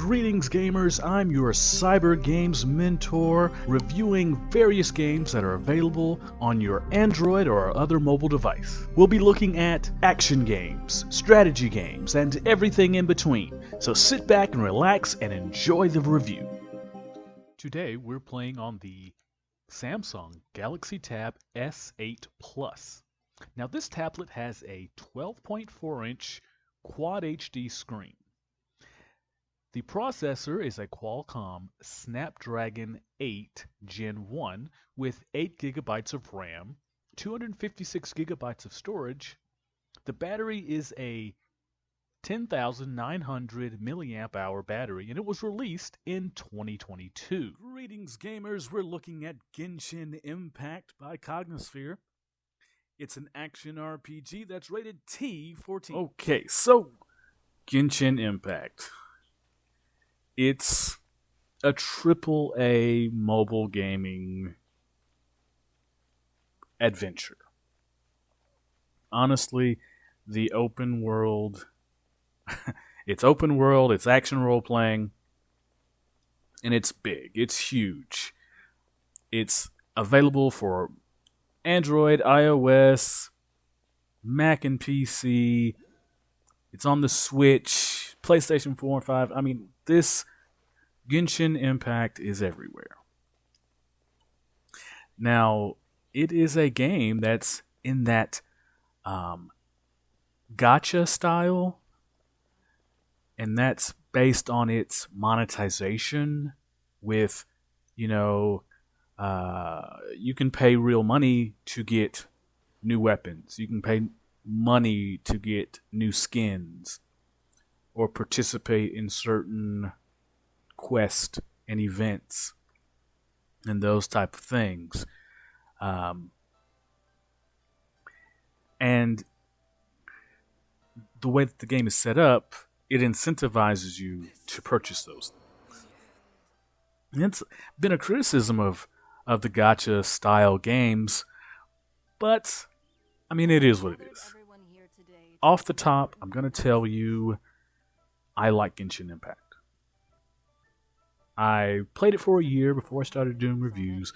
Greetings gamers, I'm your cyber games mentor, reviewing various games that are available on your Android or other mobile device. We'll be looking at action games, strategy games, and everything in between. So sit back and relax and enjoy the review. Today we're playing on the Samsung Galaxy Tab S8 Plus. Now this tablet has a 12.4-inch Quad HD screen. The processor is a Qualcomm Snapdragon 8 Gen 1 with 8 GB of RAM, 256 GB of storage. The battery is a 10,900 milliamp hour battery, and it was released in 2022. Greetings gamers, we're looking at Genshin Impact by Cognisphere. It's an action RPG that's rated T14. Okay, so Genshin Impact. It's a AAA mobile gaming adventure. Honestly, the open world, it's open world, it's action role playing, and it's big, it's huge. It's available for Android, iOS, Mac and PC. It's on the Switch, PlayStation 4 and 5. I mean, this Genshin Impact is everywhere. Now, it is a game that's in that gacha style, and that's based on its monetization with, you can pay real money to get new weapons. You can pay money to get new skins or participate in certain quests and events and those type of things. And the way that the game is set up, it incentivizes you to purchase those things. And it's been a criticism of the gacha style games, but I mean, it is what it is. Off the top, I'm going to tell you I like Genshin Impact. I played it for a year before I started doing reviews,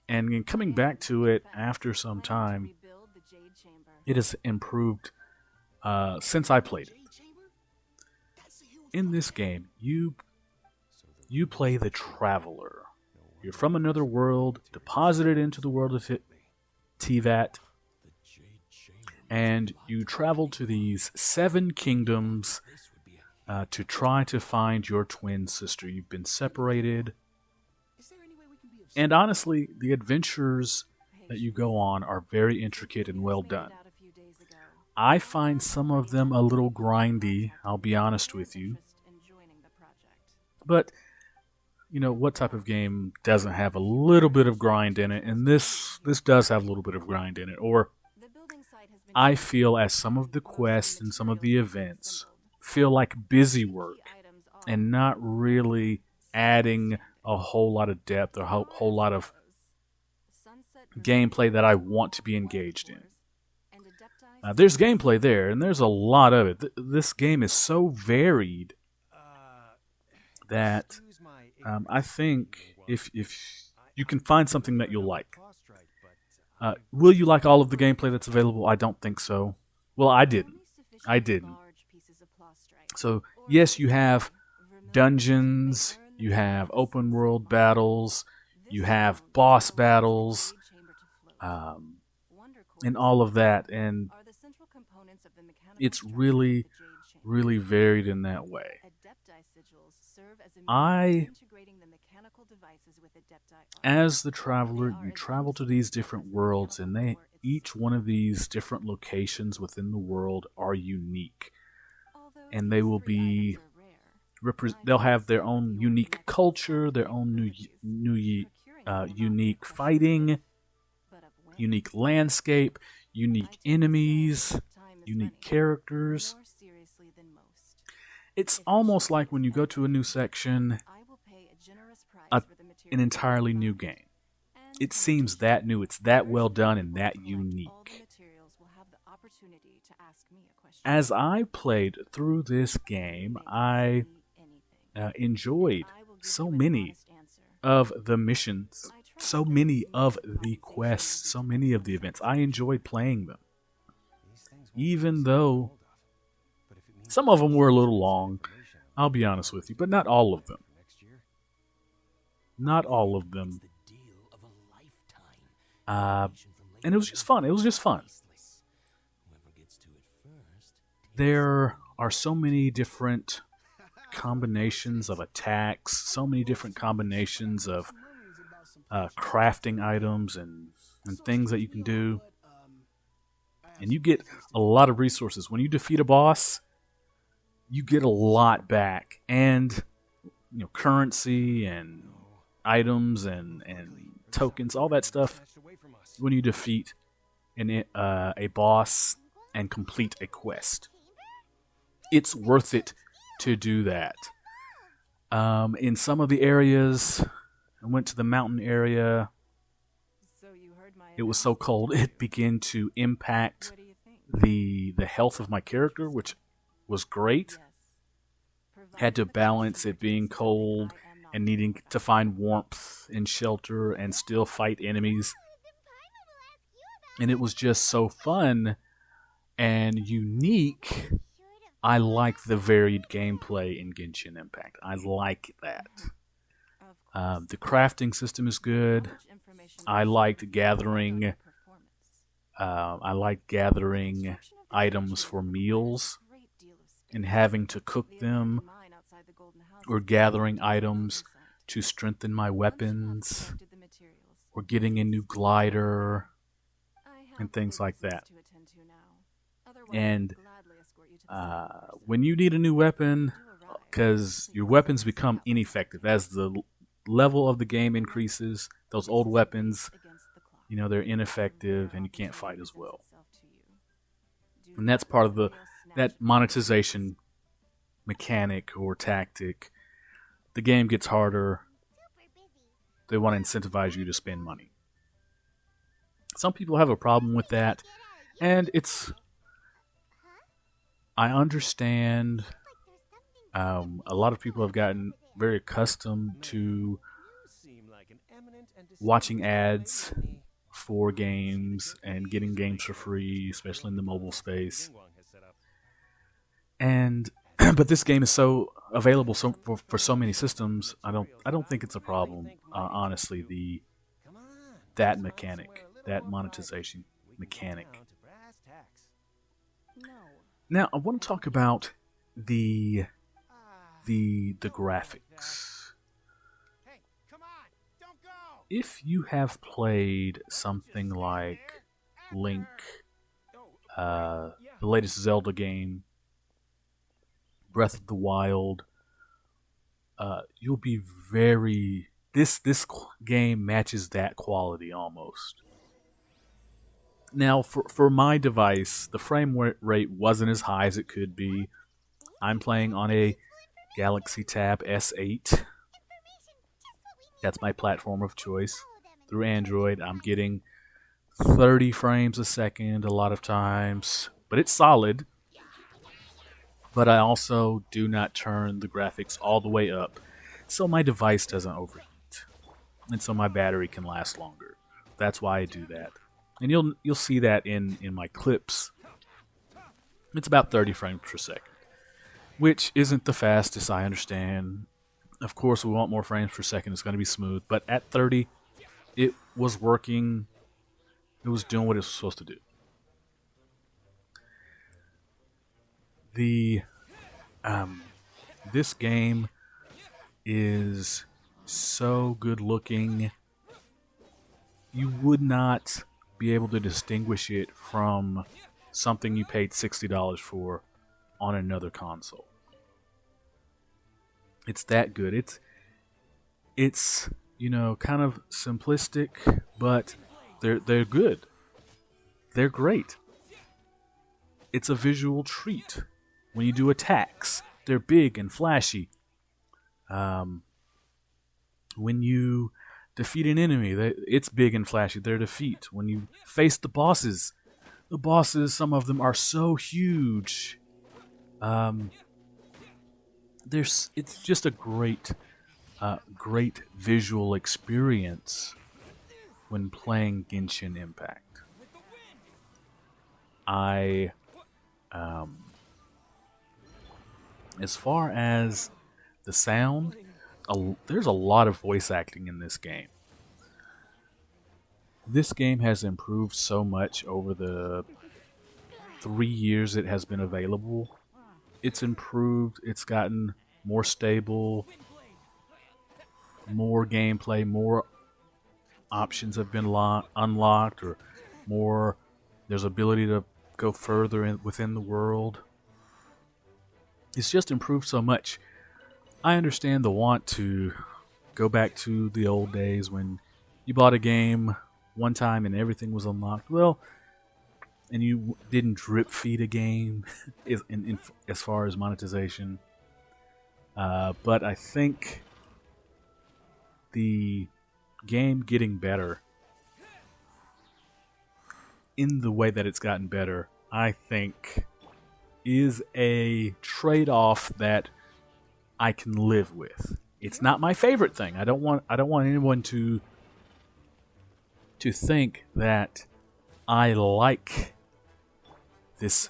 and in coming back to it after some time, it has improved since I played it. In this game, you play the Traveler. You're from another world, deposited into the world of Tivat, and you travel to these 7 kingdoms to try to find your twin sister. You've been separated. And honestly, the adventures that you go on are very intricate and well done. I find some of them a little grindy, I'll be honest with you. But, what type of game doesn't have a little bit of grind in it? And this does have a little bit of grind in it. Or I feel as some of the quests and some of the events feel like busy work and not really adding a whole lot of depth or a whole lot of gameplay that I want to be engaged in. There's gameplay there, and there's a lot of it. This game is so varied that I think if you can find something that you'll like. Will you like all of the gameplay that's available? I don't think so. Well, I didn't. So, yes, you have dungeons, you have open world battles, you have boss battles, and all of that, and it's really, really varied in that way. As the Traveler, you travel to these different worlds, and each one of these different locations within the world are unique. And they will be they'll have their own unique culture, their own unique fighting, unique landscape, unique enemies, unique characters. It's almost like when you go to a new section, an entirely new game. It seems that new, it's that well done and that unique. As I played through this game, I enjoyed so many of the missions, so many of the quests, so many of the events. I enjoyed playing them, even though some of them were a little long. I'll be honest with you, but not all of them. Not all of them. And it was just fun. It was just fun. There are so many different combinations of attacks, so many different combinations of crafting items and things that you can do. And you get a lot of resources. When you defeat a boss, you get a lot back. And currency and items and tokens, all that stuff when you defeat a boss and complete a quest. It's worth it to do that. In some of the areas, I went to the mountain area. It was so cold it began to impact the health of my character, which was great. Had to balance it being cold and needing to find warmth and shelter and still fight enemies. And it was just so fun and unique. I like the varied gameplay in Genshin Impact. I like that. The crafting system is good. I liked gathering items for meals and having to cook them, or gathering items to strengthen my weapons, or getting a new glider, and things like that. And when you need a new weapon, because your weapons become ineffective as the level of the game increases, those old weapons, they're ineffective and you can't fight as well. And that's part of that monetization mechanic or tactic. The game gets harder. They want to incentivize you to spend money. Some people have a problem with that, and I understand. A lot of people have gotten very accustomed to watching ads for games and getting games for free, especially in the mobile space. And but this game is so available for so many systems. I don't think it's a problem. Honestly, that mechanic, that monetization mechanic. Now I want to talk about the graphics. If you have played something like Link, the latest Zelda game, Breath of the Wild, you'll be this game matches that quality almost. Now, for my device, the frame rate wasn't as high as it could be. I'm playing on a Galaxy Tab S8. That's my platform of choice. Through Android, I'm getting 30 frames a second a lot of times, but it's solid. But I also do not turn the graphics all the way up, so my device doesn't overheat, and so my battery can last longer. That's why I do that. And you'll see that in my clips. It's about 30 frames per second, which isn't the fastest, I understand. Of course, we want more frames per second. It's going to be smooth. But at 30, it was working. It was doing what it was supposed to do. This game is so good looking. You would not be able to distinguish it from something you paid $60 for on another console. It's that good. It's kind of simplistic, but they're good. They're great. It's a visual treat. When you do attacks, they're big and flashy. When you defeat an enemy, it's big and flashy. Their defeat. When you face the bosses, some of them are so huge. it's just a great visual experience when playing Genshin Impact. I, as far as the sound, there's a lot of voice acting in this game. This game has improved so much over the 3 years it has been available. It's improved, it's gotten more stable, more gameplay, more options have been unlocked, or more, there's ability to go further within the world. It's just improved so much. I understand the want to go back to the old days when you bought a game one time and everything was unlocked. Well, and you didn't drip feed a game as far as monetization. But I think the game getting better in the way that it's gotten better, I think, is a trade-off that I can live with. It's not my favorite thing. I don't want anyone to think that I like this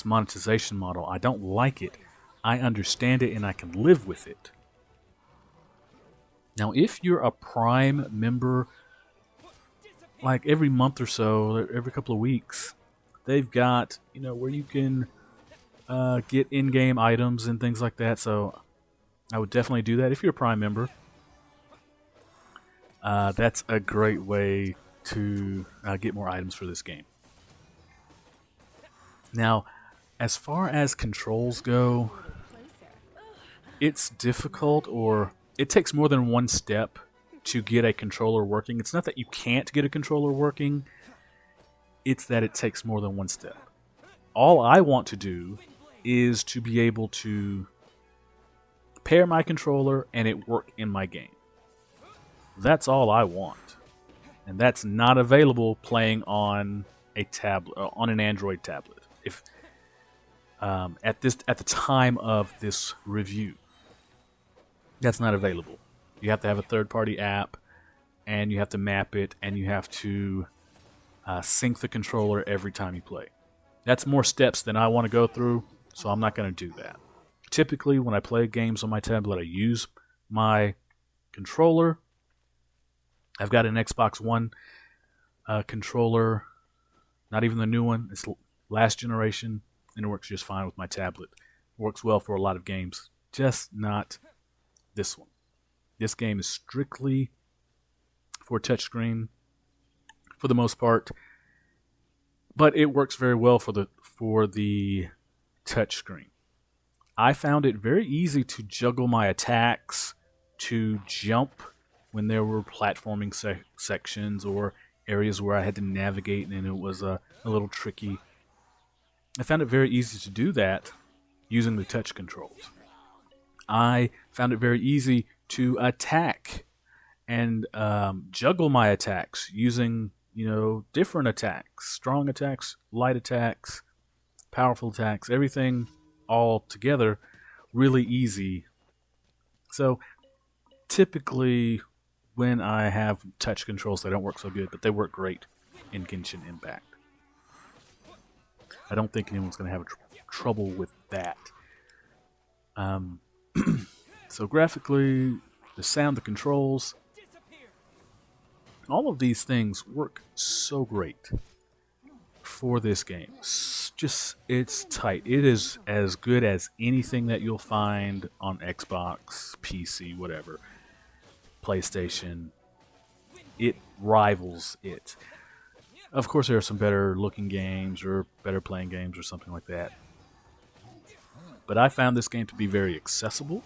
monetization model. I don't like it. I understand it and I can live with it. Now, if you're a Prime member, like every month or so, every couple of weeks, they've got, where you can get in-game items and things like that. So I would definitely do that if you're a Prime member. That's a great way to get more items for this game. Now, as far as controls go, it's difficult, or it takes more than one step to get a controller working. It's not that you can't get a controller working, it's that it takes more than one step. All I want to do is to be able to pair my controller and it work in my game. That's all I want. And that's not available playing on a tablet, on an Android tablet. If at the time of this review, that's not available. You have to have a third-party app, and you have to map it, and you have to sync the controller every time you play. That's more steps than I want to go through, so I'm not going to do that. Typically, when I play games on my tablet, I use my controller. I've got an Xbox One controller, not even the new one. It's last generation, and it works just fine with my tablet. It works well for a lot of games, just not this one. This game is strictly for touchscreen for the most part, but it works very well for the touchscreen. I found it very easy to juggle my attacks, to jump when there were platforming sections or areas where I had to navigate and it was a little tricky. I found it very easy to do that using the touch controls. I found it very easy to attack and juggle my attacks using, different attacks, strong attacks, light attacks, powerful attacks, everything all together really easy. So typically when I have touch controls, they don't work so good, but they work great in Genshin Impact. I don't think anyone's going to have trouble with that. So graphically, the sound, the controls, all of these things work so great for this game. It's tight. It is as good as anything that you'll find on Xbox, PC, whatever, PlayStation. It rivals it. Of course, there are some better looking games or better playing games or something like that. But I found this game to be very accessible.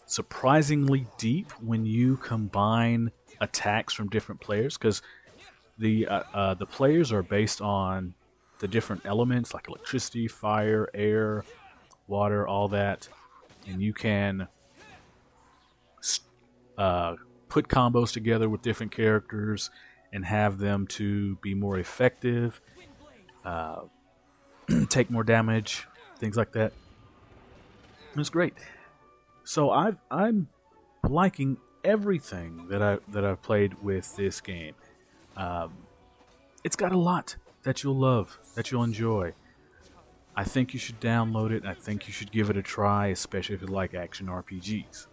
Surprisingly deep when you combine attacks from different players, because the players are based on the different elements like electricity, fire, air, water, all that, and you can put combos together with different characters and have them to be more effective, take more damage, things like that. It's great. So I'm liking everything that I've played with this game. It's got a lot that you'll love, that you'll enjoy. I think you should download it. I think you should give it a try, especially if you like action RPGs.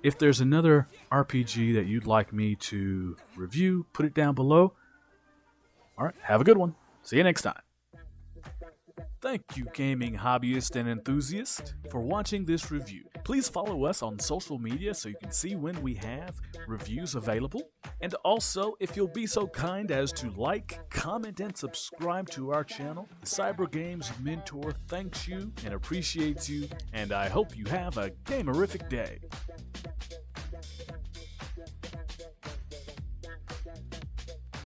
If there's another RPG that you'd like me to review, put it down below. All right, have a good one. See you next time. Thank you, gaming hobbyist and enthusiast, for watching this review. Please follow us on social media so you can see when we have reviews available. And also, if you'll be so kind as to like, comment, and subscribe to our channel, Cyber Games Mentor thanks you and appreciates you, and I hope you have a gamerific day.